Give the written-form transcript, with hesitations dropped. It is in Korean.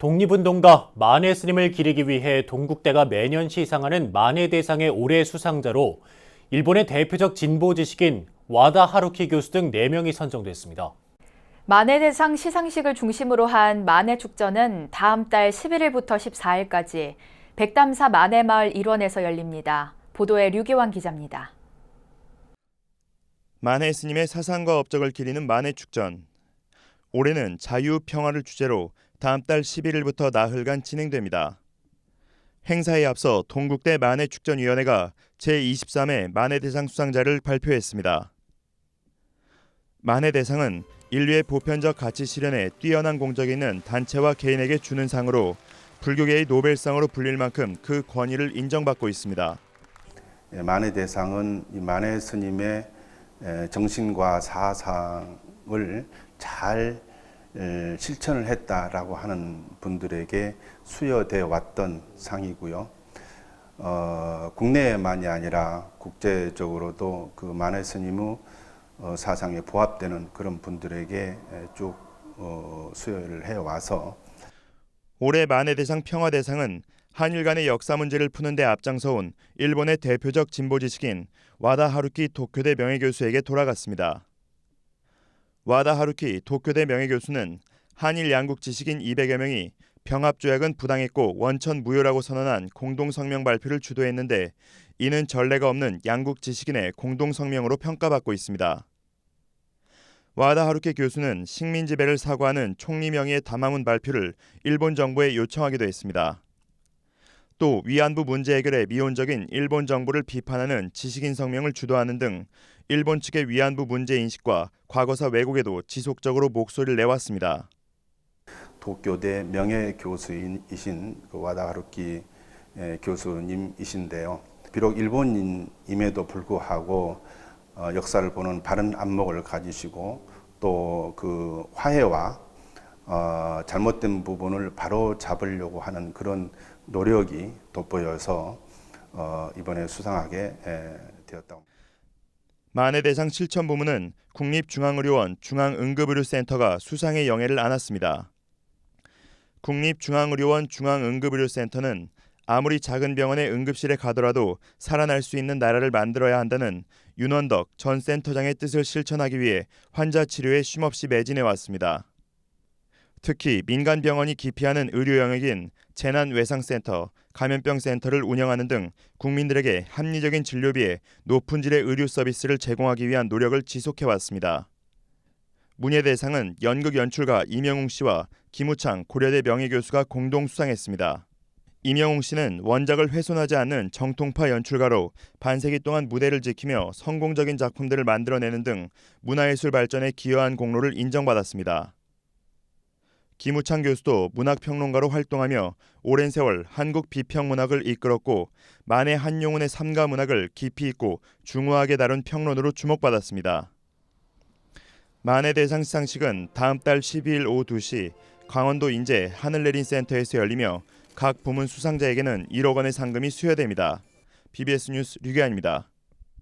독립운동가 만해 스님을 기리기 위해 동국대가 매년 시상하는 만해대상의 올해 수상자로 일본의 대표적 진보 지식인 와다 하루키 교수 등 4명이 선정됐습니다. 만해대상 시상식을 중심으로 한 만해축전은 다음 달 11일부터 14일까지 백담사 만해마을 일원에서 열립니다. 보도에 류기환 기자입니다. 만해 스님의 사상과 업적을 기리는 만해축전. 올해는 자유, 평화를 주제로 다음 달 11일부터 나흘간 진행됩니다. 행사에 앞서 동국대 만해축전위원회가 제23회 만해대상 수상자를 발표했습니다. 만해대상은 인류의 보편적 가치 실현에 뛰어난 공적이 있는 단체와 개인에게 주는 상으로 불교계의 노벨상으로 불릴 만큼 그 권위를 인정받고 있습니다. 만해대상은 이 만해 스님의 정신과 사상을 잘 실천을 했다라고 하는 분들에게 수여되어 왔던 상이고요. 국내만이 아니라 국제적으로도 그 만해 스님의 사상에 부합되는 그런 분들에게 쭉 수여를 해와서 올해 만해대상 평화대상은 한일 간의 역사 문제를 푸는 데 앞장서온 일본의 대표적 진보 지식인 와다 하루키 도쿄대 명예교수에게 돌아갔습니다. 와다 하루키 도쿄대 명예교수는 한일 양국 지식인 200여 명이 병합조약은 부당했고 원천 무효라고 선언한 공동성명 발표를 주도했는데 이는 전례가 없는 양국 지식인의 공동성명으로 평가받고 있습니다. 와다 하루키 교수는 식민지배를 사과하는 총리 명의의 담화문 발표를 일본 정부에 요청하기도 했습니다. 또 위안부 문제 해결에 미온적인 일본 정부를 비판하는 지식인 성명을 주도하는 등 일본 측의 위안부 문제 인식과 과거사 왜곡에도 지속적으로 목소리를 내왔습니다. 도쿄대 명예 교수이신 와다 하루키 교수님이신데요. 비록 일본인임에도 불구하고 역사를 보는 바른 안목을 가지시고 또 그 화해와 잘못된 부분을 바로 잡으려고 하는 그런 노력이 돋보여서 이번에 수상하게 되었다고. 만해대상 실천 부문은 국립중앙의료원 중앙응급의료센터가 수상의 영예를 안았습니다. 국립중앙의료원 중앙응급의료센터는 아무리 작은 병원의 응급실에 가더라도 살아날 수 있는 나라를 만들어야 한다는 윤원덕 전 센터장의 뜻을 실천하기 위해 환자 치료에 쉼없이 매진해 왔습니다. 특히 민간 병원이 기피하는 의료 영역인 재난외상센터, 감염병센터를 운영하는 등 국민들에게 합리적인 진료비에 높은 질의 의료 서비스를 제공하기 위한 노력을 지속해왔습니다. 문예대상은 연극 연출가 임영웅 씨와 김우창 고려대 명예교수가 공동 수상했습니다. 임영웅 씨는 원작을 훼손하지 않는 정통파 연출가로 반세기 동안 무대를 지키며 성공적인 작품들을 만들어내는 등 문화예술 발전에 기여한 공로를 인정받았습니다. 김우창 교수도 문학평론가로 활동하며 오랜 세월 한국 비평문학을 이끌었고 만해 한용운의 삼가 문학을 깊이 있고 중후하게 다룬 평론으로 주목받았습니다. 만해대상 시상식은 다음 달 12일 오후 2시 강원도 인제 하늘내린 센터에서 열리며 각 부문 수상자에게는 1억 원의 상금이 수여됩니다. BBS 뉴스 류기환입니다.